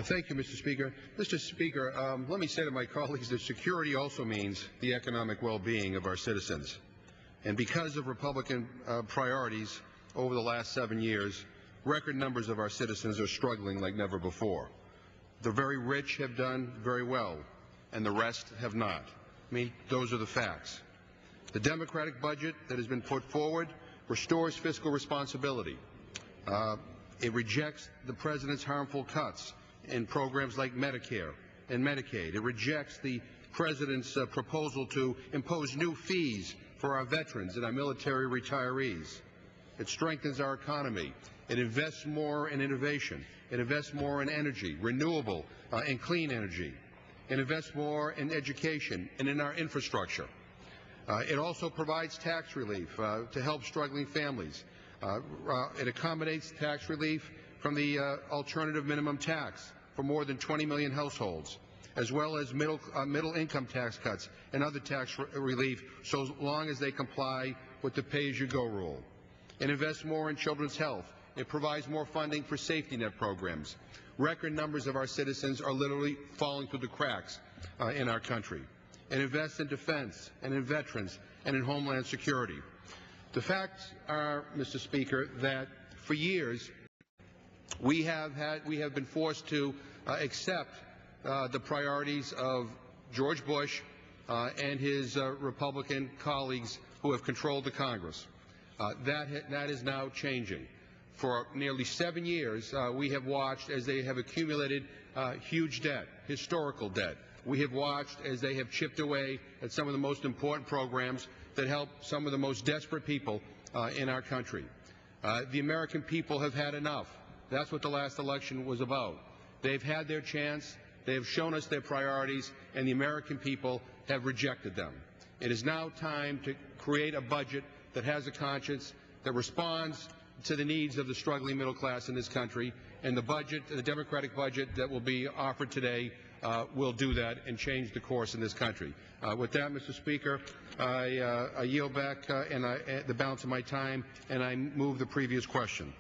Thank you, Mr. Speaker. Mr. Speaker, let me say to my colleagues that security also means the economic well-being of our citizens. And because of Republican priorities over the last 7 years, record numbers of our citizens are struggling like never before. The very rich have done very well, and the rest have not. I mean, those are the facts. The Democratic budget that has been put forward restores fiscal responsibility. It rejects the President's harmful cuts in programs like Medicare and Medicaid. It rejects the President's proposal to impose new fees for our veterans and our military retirees. It strengthens our economy. It invests more in innovation. It invests more in energy, renewable and clean energy. It invests more in education and in our infrastructure. It also provides tax relief to help struggling families. It accommodates tax relief from the alternative minimum tax for more than 20 million households, as well as middle income tax cuts and other tax relief so long as they comply with the pay-as-you-go rule. It invests more in children's health. It provides more funding for safety net programs. Record numbers of our citizens are literally falling through the cracks in our country. It invests in defense and in veterans and in homeland security. The facts are, Mr. Speaker, that for years we have been forced to accept the priorities of George Bush and his Republican colleagues who have controlled the Congress. That is now changing. For nearly 7 years, we have watched as they have accumulated huge debt, historical debt. We have watched as they have chipped away at some of the most important programs that help some of the most desperate people in our country. The American people have had enough. That's what the last election was about. They've had their chance. They have shown us their priorities, and the American people have rejected them. It is now time to create a budget that has a conscience, that responds to the needs of the struggling middle class in this country, and the Democratic budget that will be offered today will do that and change the course in this country. With that, Mr. Speaker, I yield back the balance of my time, and I move the previous question.